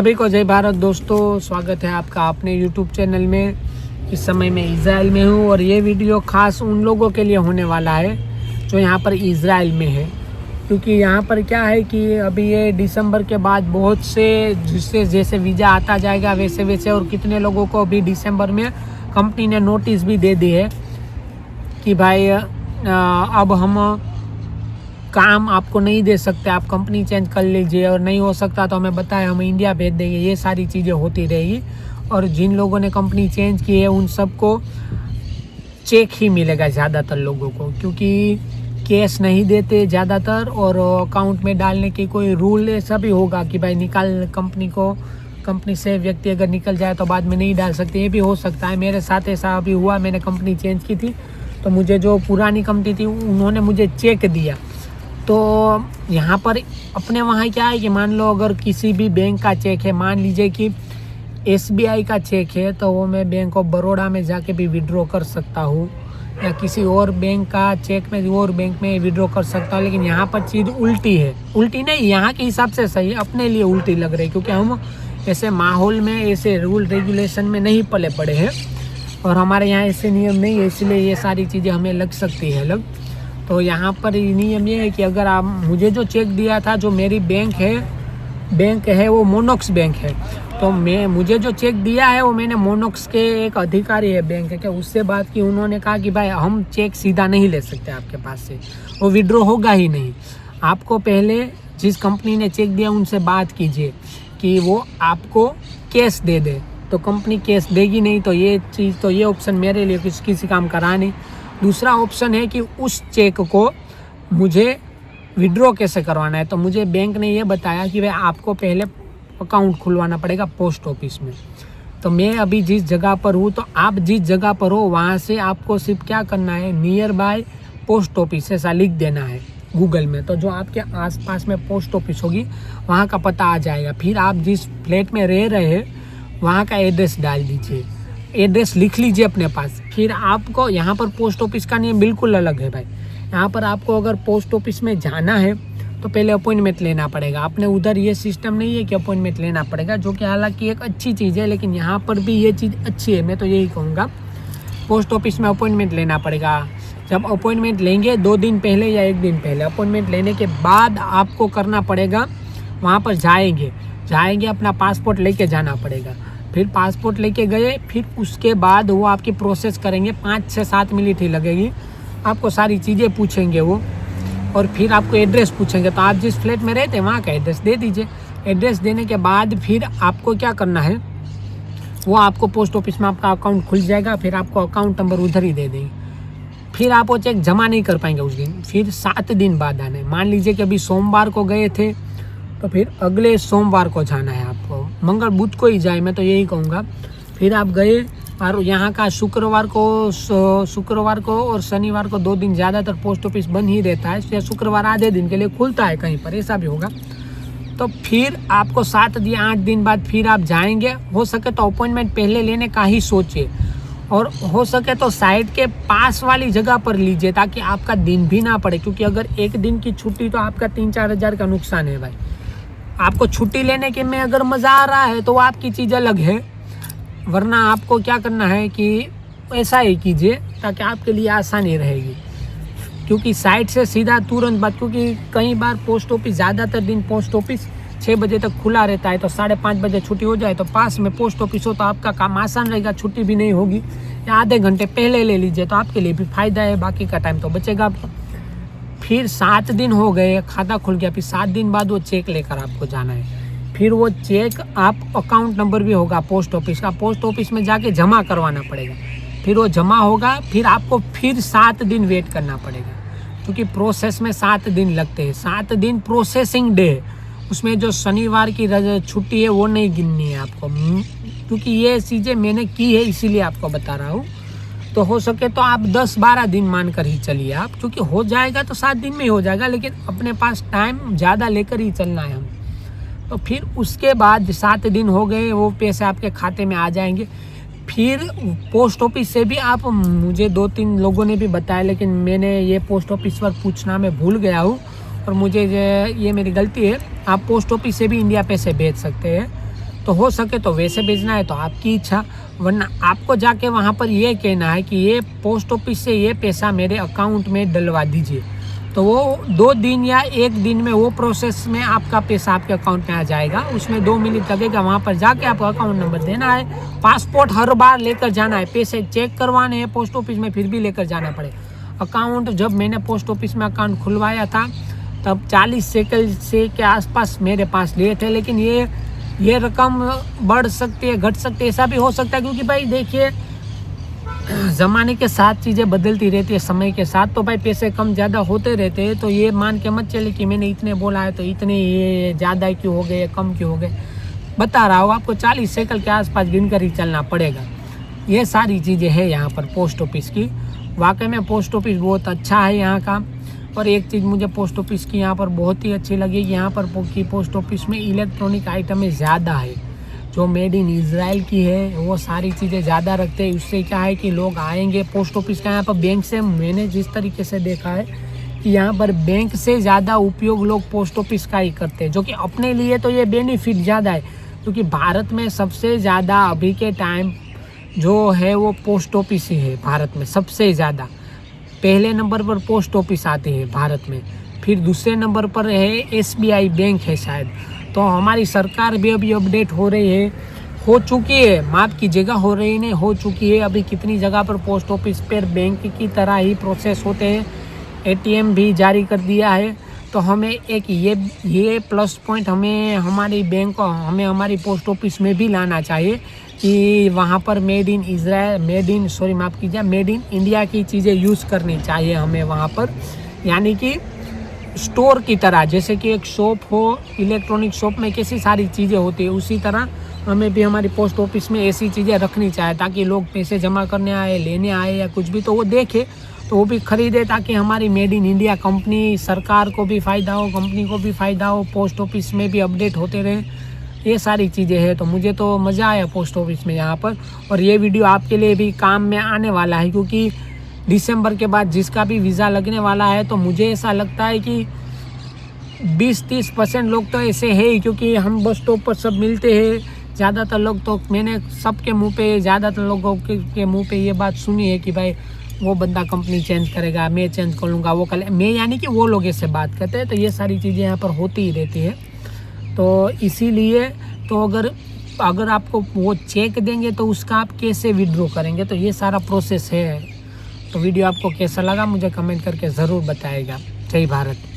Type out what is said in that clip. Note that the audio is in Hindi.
सभी को जय भारत दोस्तों, स्वागत है आपका अपने YouTube चैनल में। इस समय मैं इज़राइल में हूँ और ये वीडियो खास उन लोगों के लिए होने वाला है जो यहाँ पर इज़राइल में है, क्योंकि यहाँ पर क्या है कि अभी ये दिसंबर के बाद बहुत से जिससे जैसे वीज़ा आता जाएगा वैसे वैसे और कितने लोगों को अभी दिसंबर में कंपनी ने नोटिस भी दे दी है कि भाई अब हम काम आपको नहीं दे सकते, आप कंपनी चेंज कर लीजिए, और नहीं हो सकता तो हमें बताएं, हम इंडिया भेज देंगे। ये सारी चीज़ें होती रहेगी और जिन लोगों ने कंपनी चेंज की है उन सबको चेक ही मिलेगा ज़्यादातर लोगों को, क्योंकि कैश नहीं देते ज़्यादातर, और अकाउंट में डालने की कोई रूल ऐसा भी होगा कि भाई कंपनी से व्यक्ति अगर निकल जाए तो बाद में नहीं डाल सकते। ये भी हो सकता है, मेरे साथ ऐसा अभी हुआ। मैंने कंपनी चेंज की थी तो मुझे जो पुरानी कंपनी थी उन्होंने मुझे चेक दिया। तो यहाँ पर अपने वहाँ क्या है कि मान लो अगर किसी भी बैंक का चेक है, मान लीजिए कि SBI का चेक है, तो वो मैं बैंक ऑफ बड़ौदा में जाके भी विड्रॉ कर सकता हूँ, या किसी और बैंक का चेक में और बैंक में विड्रॉ कर सकता हूँ। लेकिन यहाँ पर चीज़ उल्टी है, उल्टी नहीं, यहाँ के हिसाब से सही है, अपने लिए उल्टी लग रही है, क्योंकि हम ऐसे माहौल में ऐसे रूल रेगुलेशन में नहीं पले पड़े हैं और हमारे यहाँ ऐसे नियम नहीं है, इसलिए ये सारी चीज़ें हमें लग सकती है अलग। तो यहाँ पर नियम ये है कि अगर आप मुझे जो चेक दिया था, जो मेरी बैंक है वो मोनोक्स बैंक है, तो मुझे जो चेक दिया है वो मैंने मोनोक्स के एक अधिकारी है बैंक के, उससे बात की। उन्होंने कहा कि भाई हम चेक सीधा नहीं ले सकते आपके पास से, वो विड्रॉ होगा ही नहीं। आपको पहले जिस कंपनी ने चेक दिया उनसे बात कीजिए कि वो आपको कैश दे दे, तो कंपनी कैश देगी नहीं, तो ये ऑप्शन मेरे लिए किसी काम का रहा नहीं। दूसरा ऑप्शन है कि उस चेक को मुझे विड्रॉ कैसे करवाना है, तो मुझे बैंक ने ये बताया कि भाई आपको पहले अकाउंट खुलवाना पड़ेगा पोस्ट ऑफिस में। तो मैं अभी जिस जगह पर हूँ, तो आप जिस जगह पर हो वहाँ से आपको सिर्फ क्या करना है, नियर बाय पोस्ट ऑफिस ऐसा लिख देना है गूगल में, तो जो आपके आसपास में पोस्ट ऑफिस होगी वहाँ का पता आ जाएगा। फिर आप जिस फ्लैट में रह रहे हैं वहाँ का एड्रेस डाल दीजिए, एड्रेस लिख लीजिए अपने पास। फिर आपको यहाँ पर पोस्ट ऑफिस का नियम बिल्कुल अलग है भाई। यहाँ पर आपको अगर पोस्ट ऑफिस में जाना है तो पहले अपॉइंटमेंट लेना पड़ेगा। अपने उधर ये सिस्टम नहीं है कि अपॉइंटमेंट लेना पड़ेगा, जो कि हालांकि एक अच्छी चीज़ है, लेकिन यहाँ पर भी ये चीज़ अच्छी है। मैं तो यही कहूँगा, पोस्ट ऑफिस में अपॉइंटमेंट लेना पड़ेगा। जब अपॉइंटमेंट लेंगे 2 दिन पहले या 1 दिन पहले, अपॉइंटमेंट लेने के बाद आपको करना पड़ेगा, वहाँ पर जाएंगे अपना पासपोर्ट लेके जाना पड़ेगा। फिर पासपोर्ट लेके गए, फिर उसके बाद वो आपकी प्रोसेस करेंगे, 5 से 7 मिनट ही लगेगी। आपको सारी चीज़ें पूछेंगे वो, और फिर आपको एड्रेस पूछेंगे, तो आप जिस फ्लैट में रहते हैं वहाँ का एड्रेस दे दीजिए। एड्रेस देने के बाद फिर आपको क्या करना है, वो आपको पोस्ट ऑफिस में आपका अकाउंट खुल जाएगा। फिर आपको अकाउंट नंबर उधर ही दे देंगे। फिर आप वो चेक जमा नहीं कर पाएंगे उस दिन, फिर 7 दिन बाद आना है। मान लीजिए कि अभी सोमवार को गए थे तो फिर अगले सोमवार को जाना है आपको, मंगल बुध को ही जाए, मैं तो यही कहूँगा। फिर आप गए और यहाँ का शुक्रवार को और शनिवार को 2 दिन ज़्यादातर पोस्ट ऑफिस बंद ही रहता है, या शुक्रवार आधे दिन के लिए खुलता है, कहीं पर ऐसा भी होगा। तो फिर आपको 7 या 8 दिन बाद फिर आप जाएंगे। हो सके तो अपॉइंटमेंट पहले लेने का ही सोचिए, और हो सके तो साइट के पास वाली जगह पर लीजिए, ताकि आपका दिन भी ना पड़े, क्योंकि अगर 1 दिन की छुट्टी तो आपका 3-4 हज़ार का नुकसान है भाई। आपको छुट्टी लेने के में अगर मज़ा आ रहा है तो वो आपकी चीज़ अलग है, वरना आपको क्या करना है कि ऐसा ही कीजिए ताकि आपके लिए आसानी रहेगी। क्योंकि साइट से सीधा तुरंत बात, क्योंकि कई बार पोस्ट ऑफिस, ज़्यादातर दिन पोस्ट ऑफिस 6 बजे तक खुला रहता है, तो 5:30 बजे छुट्टी हो जाए तो पास में पोस्ट ऑफिस हो तो आपका काम आसान रहेगा, छुट्टी भी नहीं होगी। या आधे घंटे पहले ले लीजिए तो आपके लिए भी फ़ायदा है, बाकी का टाइम तो बचेगा आपको। फिर 7 दिन हो गए, खाता खुल गया, फिर 7 दिन बाद वो चेक लेकर आपको जाना है। फिर वो चेक आप अकाउंट नंबर भी होगा पोस्ट ऑफिस का, पोस्ट ऑफिस में जाके जमा करवाना पड़ेगा। फिर वो जमा होगा, फिर आपको फिर 7 दिन वेट करना पड़ेगा, क्योंकि प्रोसेस में 7 दिन लगते हैं। 7 दिन प्रोसेसिंग डे, उसमें जो शनिवार की छुट्टी है वो नहीं गिननी है आपको, क्योंकि ये चीज़ें मैंने की है इसीलिए आपको बता रहा हूँ। तो हो सके तो आप 10-12 दिन मान कर ही चलिए आप, क्योंकि हो जाएगा तो 7 दिन में ही हो जाएगा, लेकिन अपने पास टाइम ज़्यादा लेकर ही चलना है हम। तो फिर उसके बाद 7 दिन हो गए, वो पैसे आपके खाते में आ जाएंगे। फिर पोस्ट ऑफिस से भी आप, मुझे 2-3 लोगों ने भी बताया, लेकिन मैंने ये पोस्ट ऑफिस पर पूछना मैं भूल गया हूँ और मुझे ये मेरी गलती है। आप पोस्ट ऑफिस से भी इंडिया पैसे भेज सकते हैं। तो हो सके तो वैसे भेजना है तो आपकी इच्छा, वरना आपको जाके वहाँ पर ये कहना है कि ये पोस्ट ऑफिस से ये पैसा मेरे अकाउंट में डलवा दीजिए। तो वो 2 दिन या 1 दिन में वो प्रोसेस में आपका पैसा आपके अकाउंट में आ जाएगा। उसमें 2 मिनट लगेगा। वहाँ पर जाके आपको अकाउंट नंबर देना है, पासपोर्ट हर बार लेकर जाना है, पैसे चेक करवाने हैं पोस्ट ऑफिस में फिर भी लेकर जाना पड़ेगा। अकाउंट जब मैंने पोस्ट ऑफिस में अकाउंट खुलवाया था तब 40 शेकल से के आसपास मेरे पास लिए थे, लेकिन ये रकम बढ़ सकती है, घट सकती है, ऐसा भी हो सकता है, क्योंकि भाई देखिए ज़माने के साथ चीज़ें बदलती रहती है, समय के साथ तो भाई पैसे कम ज़्यादा होते रहते हैं। तो ये मान के मत चले कि मैंने इतने बोला है तो इतने ये ज़्यादा क्यों हो गए, कम क्यों हो गए। बता रहा हूँ आपको 40 शेकल के आसपास गिन कर ही चलना पड़ेगा। ये सारी चीज़ें हैं यहाँ पर पोस्ट ऑफिस की। वाकई में पोस्ट ऑफिस बहुत अच्छा है यहाँ का। और एक चीज़ मुझे पोस्ट ऑफिस की यहाँ पर बहुत ही अच्छी लगी, यहाँ पर की पोस्ट ऑफिस में इलेक्ट्रॉनिक आइटमें ज़्यादा है। जो मेड इन इज़राइल की है वो सारी चीज़ें ज़्यादा रखते हैं। उससे क्या है कि लोग आएंगे पोस्ट ऑफिस का। यहाँ पर बैंक से मैंने जिस तरीके से देखा है कि यहाँ पर बैंक से ज़्यादा उपयोग लोग पोस्ट ऑफिस का ही करते हैं, जो कि अपने लिए तो ये बेनिफिट ज़्यादा है, क्योंकि भारत में सबसे ज़्यादा अभी के टाइम जो है वो पोस्ट ऑफिस ही है। भारत में सबसे ज़्यादा पहले नंबर पर पोस्ट ऑफिस आते हैं भारत में, फिर दूसरे नंबर पर है SBI बैंक है शायद। तो हमारी सरकार भी अभी अपडेट हो रही है, हो चुकी है, माफ़ कीजिएगा, हो रही नहीं, हो चुकी है। अभी कितनी जगह पर पोस्ट ऑफिस पर बैंक की तरह ही प्रोसेस होते हैं। ATM भी जारी कर दिया है। तो हमें एक ये प्लस पॉइंट हमें हमारी बैंक हमें हमारी पोस्ट ऑफिस में भी लाना चाहिए कि वहाँ पर मेड इन इंडिया की चीज़ें यूज़ करनी चाहिए हमें वहाँ पर। यानी कि स्टोर की तरह, जैसे कि एक शॉप हो, इलेक्ट्रॉनिक शॉप में कैसी सारी चीज़ें होती है, उसी तरह हमें भी हमारी पोस्ट ऑफिस में ऐसी चीज़ें रखनी चाहिए, ताकि लोग पैसे जमा करने आए, लेने आए या कुछ भी तो वो देखे तो वो भी ख़रीदे, ताकि हमारी मेड इन इंडिया कंपनी, सरकार को भी फ़ायदा हो, कंपनी को भी फ़ायदा हो, पोस्ट ऑफिस में भी अपडेट होते रहे। ये सारी चीज़ें हैं। तो मुझे तो मज़ा आया पोस्ट ऑफिस में यहाँ पर। और ये वीडियो आपके लिए भी काम में आने वाला है, क्योंकि दिसंबर के बाद जिसका भी वीज़ा लगने वाला है, तो मुझे ऐसा लगता है कि 20-30% लोग तो ऐसे है ही, क्योंकि हम बस स्टॉप पर सब मिलते हैं। ज़्यादातर लोग तो मैंने सबके मुंह पे, ज़्यादातर लोगों के मुंह पे ये बात सुनी है कि भाई वो बंदा कंपनी चेंज करेगा, मैं चेंज कर लूँगा, वो कर मैं, यानी कि वो लोग ऐसे बात करते हैं। तो ये सारी चीज़ें यहाँ पर होती ही रहती है। तो इसीलिए तो अगर आपको वो चेक देंगे तो उसका आप कैसे विड्रॉ करेंगे, तो ये सारा प्रोसेस है। तो वीडियो आपको कैसा लगा मुझे कमेंट करके ज़रूर बताइएगा। जय भारत।